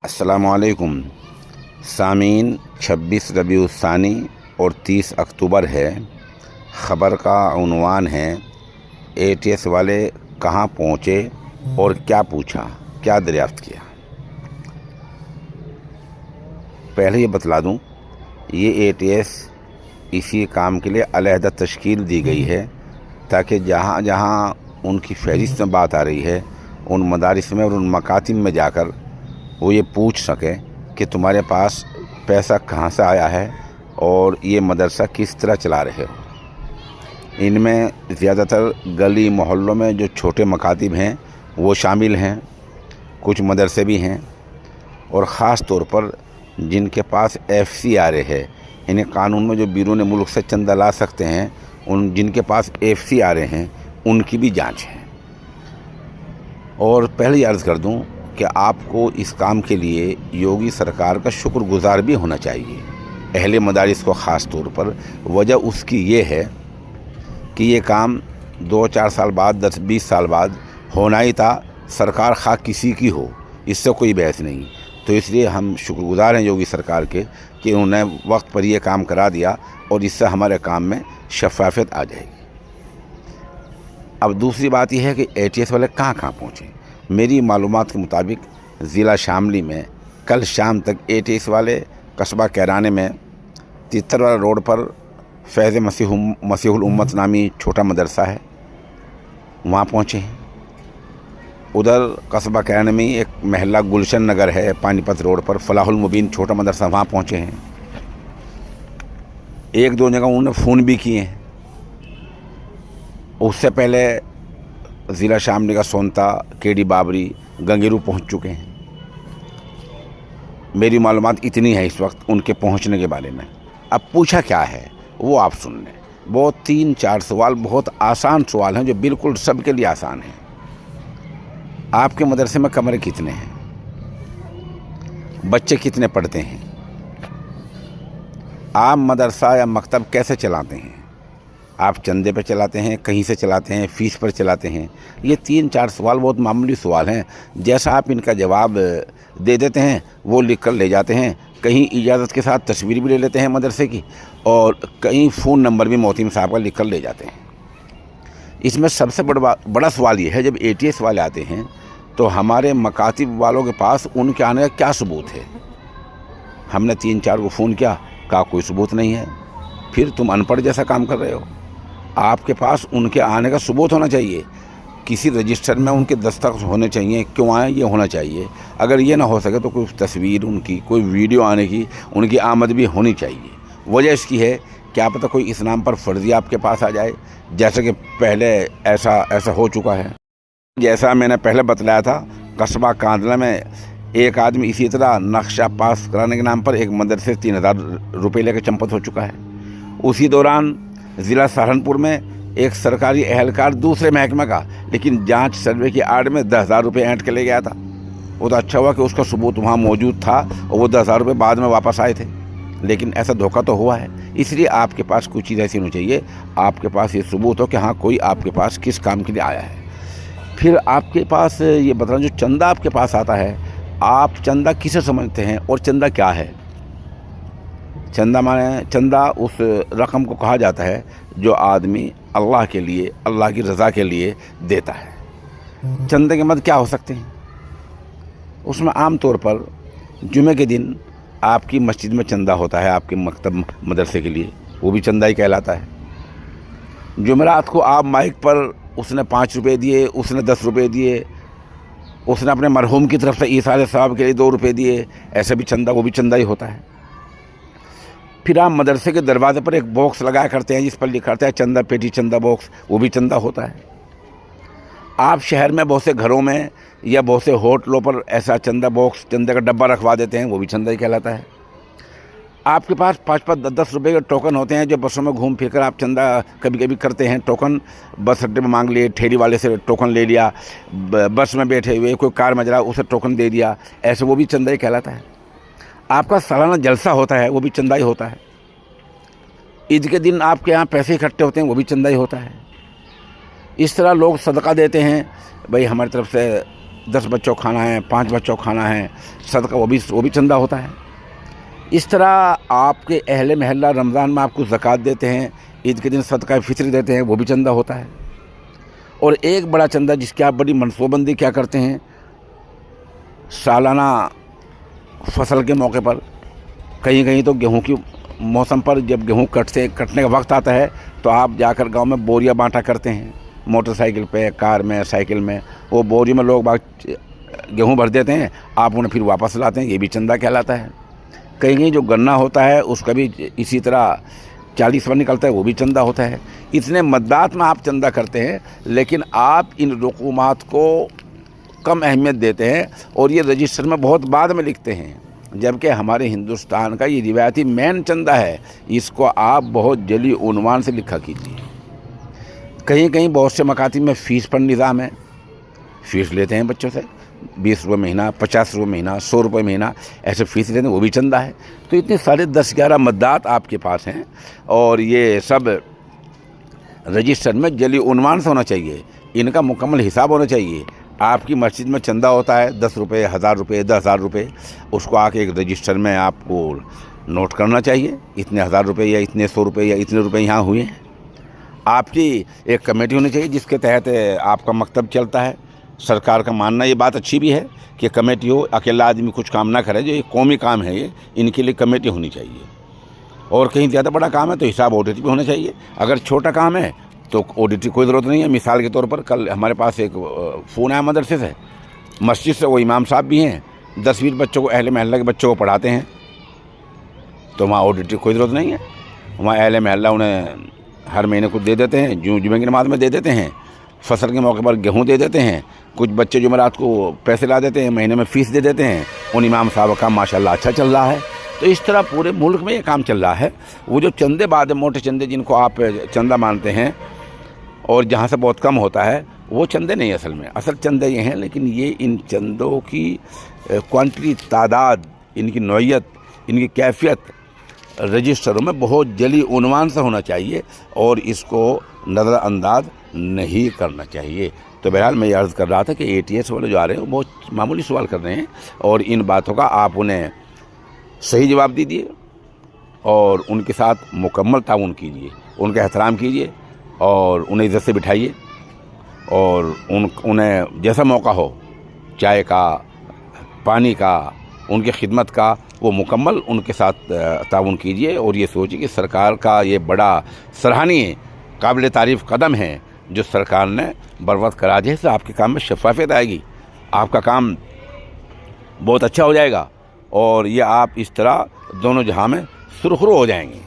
अस्सलामुअलैकुम सामीन। 26 रबीउल सानी और 30 अक्टूबर है। ख़बर का उन्वान है ATS वाले कहाँ पहुँचे और क्या पूछा, क्या दरियाफ्त किया। पहले ये बतला दूँ, ये ATS इसी काम के लिए अलहदा तश्कील दी गई है ताकि जहाँ जहाँ उनकी फहरिस्त में बात आ रही है उन मदारिस में और उन मकातिब में जाकर वो ये पूछ सके कि तुम्हारे पास पैसा कहाँ से आया है और ये मदरसा किस तरह चला रहे हो। इनमें ज़्यादातर गली मोहल्लों में जो छोटे मकातिब हैं वो शामिल हैं, कुछ मदरसे भी हैं, और ख़ास तौर पर जिनके पास FC आ रहे हैं, इन्हें कानून में जो बैरून मुल्क से चंदा ला सकते हैं, उन जिनके पास FC आ रहे हैं उनकी भी जांच है। और पहले ही अर्ज़ कर दूं कि आपको इस काम के लिए योगी सरकार का शुक्रगुज़ार भी होना चाहिए, अहले मदारिस को ख़ास तौर पर। वजह उसकी ये है कि ये काम 2-4 साल बाद, 10-20 साल बाद होना ही था। सरकार खा किसी की हो, इससे कोई बहस नहीं। तो इसलिए हम शुक्रगुज़ार हैं योगी सरकार के कि उन्होंने वक्त पर यह काम करा दिया और इससे हमारे काम में शफ़ाफ़ियत आ जाएगी। अब दूसरी बात यह है कि ATS वाले कहाँ कहाँ पहुँचे। मेरी मालूमात के मुताबिक ज़िला शामली में कल शाम तक ATS वाले कस्बा कैराने में तितर रोड पर फैज़ मसीहुल उम्मत नामी छोटा मदरसा है, वहाँ पहुँचे हैं। उधर कस्बा कैराने में एक महल्ला गुलशन नगर है, पानीपत रोड पर फलाहुल मुबीन छोटा मदरसा, वहाँ पहुँचे हैं। 1-2 जगह उन्होंने फ़ोन भी किए हैं। उससे पहले ज़िला शामली का सोनता, केडी बाबरी, गंगेरू पहुंच चुके हैं। मेरी मालूमात इतनी है इस वक्त उनके पहुंचने के बारे में। अब पूछा क्या है वो आप सुन लें। बहुत 3-4 सवाल, बहुत आसान सवाल हैं जो बिल्कुल सबके लिए आसान हैं। आपके मदरसे में कमरे कितने हैं? बच्चे कितने पढ़ते हैं? आप मदरसा या मकतब कैसे चलाते हैं? आप चंदे पर चलाते हैं, कहीं से चलाते हैं, फ़ीस पर चलाते हैं? ये 3-4 सवाल बहुत मामूली सवाल हैं। जैसा आप इनका जवाब दे देते हैं वो लिख कर ले जाते हैं। कहीं इजाज़त के साथ तस्वीर भी ले लेते हैं मदरसे की, और कहीं फ़ोन नंबर भी मोहतिम साहब का लिख कर ले जाते हैं। इसमें सबसे बड़ा सवाल ये है, जब ATS वाले आते हैं तो हमारे मकातिब वालों के पास उनके आने का क्या सबूत है? हमने 3-4 को फ़ोन किया, कहा कोई सबूत नहीं है। फिर तुम अनपढ़ जैसा काम कर रहे हो। आपके पास उनके आने का सबूत होना चाहिए, किसी रजिस्टर में उनके दस्तखत होने चाहिए, क्यों आए ये होना चाहिए। अगर ये ना हो सके तो कोई तस्वीर उनकी, कोई वीडियो आने की, उनकी आमद भी होनी चाहिए। वजह इसकी है क्या पता कोई इस नाम पर फर्जी आपके पास आ जाए, जैसे कि पहले ऐसा हो चुका है। जैसा मैंने पहले बतलाया था, कस्बा कांदला में एक आदमी इसी तरह नक्शा पास कराने के नाम पर एक मदरसे 3000 रुपये लेकर चंपत हो चुका है। उसी दौरान ज़िला सहारनपुर में एक सरकारी एहलकार दूसरे महकमे का, लेकिन जांच सर्वे की आड़ में 10,000 रुपये ऐंठ के ले गया था। वो तो अच्छा हुआ कि उसका सबूत वहाँ मौजूद था और वो 10,000 रुपये बाद में वापस आए थे। लेकिन ऐसा धोखा तो हुआ है। इसलिए आपके पास कोई चीज़ ऐसी होनी चाहिए, आपके पास ये सबूत हो कि हाँ कोई आपके पास किस काम के लिए आया है। फिर आपके पास ये बताना, जो चंदा आपके पास आता है, आप चंदा किसे समझते हैं और चंदा क्या है? चंदा माने, चंदा उस रकम को कहा जाता है जो आदमी अल्लाह के लिए, अल्लाह की रज़ा के लिए देता है। चंदे के मद क्या हो सकते हैं? उसमें आम तौर पर जुमे के दिन आपकी मस्जिद में चंदा होता है, आपके मकतब मदरसे के लिए, वो भी चंदा ही कहलाता है। जुमेरात को आप माइक पर उसने 5 रुपये दिए, उसने 10 रुपये दिए, उसने अपने मरहूम की तरफ से ईसाल सवाब के लिए 2 रुपये दिए, ऐसे भी चंदा, वो भी चंदा ही होता है। फिर आप मदरसे के दरवाजे पर एक बॉक्स लगाया करते हैं जिस पर लिखा रहता है चंदा पेटी, चंदा बॉक्स, वो भी चंदा होता है। आप शहर में बहुत से घरों में या बहुत से होटलों पर ऐसा चंदा बॉक्स, चंदे का डब्बा रखवा देते हैं, वो भी चंदा ही कहलाता है। आपके पास 5-5, 10-10 रुपये के टोकन होते हैं जो बसों में घूम फिर कर आप चंदा कभी कभी करते हैं। टोकन बस अड्डे में मांग लिए, ठेली वाले से टोकन ले लिया, बस में बैठे हुए कोई कार में जा रहा उसे टोकन दे दिया, ऐसे वो भी चंदा ही कहलाता है। आपका सालाना जलसा होता है, वो भी चंदा ही होता है। ईद के दिन आपके यहाँ पैसे इकट्ठे होते हैं, वो भी चंदा ही होता है। इस तरह लोग सदका देते हैं, भाई हमारी तरफ से 10 बच्चों को खाना है, 5 बच्चों को खाना है, सदका वो भी चंदा होता है। इस तरह आपके अहले महल्ला रमज़ान में आपको ज़कात देते हैं, ईद के दिन सदका फित्री देते हैं, वो भी चंदा होता है। और एक बड़ा चंदा जिसकी आप बड़ी मनसूबबंदी क्या करते हैं, सालाना फसल के मौके पर, कहीं कहीं तो गेहूं की मौसम पर जब गेहूं कटने का वक्त आता है तो आप जाकर गांव में बोरियां बांटा करते हैं, मोटरसाइकिल पे, कार में, साइकिल में, वो बोरी में लोग गेहूं भर देते हैं, आप उन्हें फिर वापस लाते हैं, ये भी चंदा कहलाता है। कहीं कहीं जो गन्ना होता है उसका भी इसी तरह 40वां निकलता है, वो भी चंदा होता है। इतने मद्दात में आप चंदा करते हैं, लेकिन आप इन रकूमात को कम अहमियत देते हैं और ये रजिस्टर में बहुत बाद में लिखते हैं, जबकि हमारे हिंदुस्तान का ये रिवायती मेन चंदा है, इसको आप बहुत जली उन्वान से लिखा कीजिए। कहीं कहीं बहुत से मकातिब में फ़ीस पर निज़ाम है, फ़ीस लेते हैं बच्चों से 20 रुपये महीना, 50 रुपये महीना, 100 रुपये महीना, ऐसे फ़ीस लेते हैं, वो भी चंदा है। तो इतने सारे 10-11 मद्दात आपके पास हैं और ये सब रजिस्टर में जली उन्वान से होना चाहिए, इनका मुकम्मल हिसाब होना चाहिए। आपकी मस्जिद में चंदा होता है 10 रुपये, 1000 रुपये, 10,000 रुपये, उसको आके एक रजिस्टर में आपको नोट करना चाहिए, इतने 1000 रुपये या इतने 100 रुपये या इतने रुपये यहाँ हुए हैं। आपकी एक कमेटी होनी चाहिए जिसके तहत आपका मकतब चलता है। सरकार का मानना ये बात अच्छी भी है कि कमेटी हो, अकेला आदमी कुछ काम ना करे, जो ये कौमी काम है, ये इनके लिए कमेटी होनी चाहिए। और कहीं ज़्यादा बड़ा काम है तो हिसाब ऑडिट भी होना चाहिए। अगर छोटा काम है तो ऑडिट की कोई ज़रूरत नहीं है। मिसाल के तौर पर कल हमारे पास एक फ़ोन आया मदरसे से, मस्जिद से, वो इमाम साहब भी हैं, 10-20 बच्चों को, अहले महल्ला के बच्चों को पढ़ाते हैं, तो वहाँ ऑडिट की कोई ज़रूरत नहीं है। वहाँ अहले महल्ला उन्हें हर महीने कुछ दे देते हैं, जुमे की नमाज में दे देते हैं, फसल के मौके पर गेहूँ दे देते हैं, कुछ बच्चे जुमेरात को पैसे ला देते हैं, महीने में फ़ीस दे देते हैं। उन इमाम साहब का माशाल्लाह अच्छा चल रहा है। तो इस तरह पूरे मुल्क में ये काम चल रहा है। वो जो चंदे बाद मोटे चंदे जिनको आप चंदा मानते हैं और जहाँ से बहुत कम होता है, वो चंदे नहीं असल में, असल चंदे ये हैं। लेकिन ये इन चंदों की क्वांटिटी, तादाद, इनकी नौइयत, इनकी कैफियत रजिस्टरों में बहुत जली उन्वान से होना चाहिए और इसको नज़रअंदाज नहीं करना चाहिए। तो बहरहाल मैं ये अर्ज़ कर रहा था कि ATS वाले जो आ रहे हैं वो बहुत मामूली सवाल कर रहे हैं और इन बातों का आप उन्हें सही जवाब दीजिए और उनके साथ मुकम्मल ताउन कीजिए, उनका एहतराम कीजिए और उन्हें इज़्ज़त से बिठाइए और उन्हें जैसा मौका हो, चाय का, पानी का, उनकी खिदमत का, वो मुकम्मल उनके साथ ताउन कीजिए। और ये सोचिए कि सरकार का ये बड़ा सराहनीय, काबिल तारीफ़ कदम है जो सरकार ने बरवक्त करा दिया। इससे आपके काम में शफ़ाफ़ियत आएगी, आपका काम बहुत अच्छा हो जाएगा और ये आप इस तरह दोनों जहां में सुरखरू हो जाएंगे।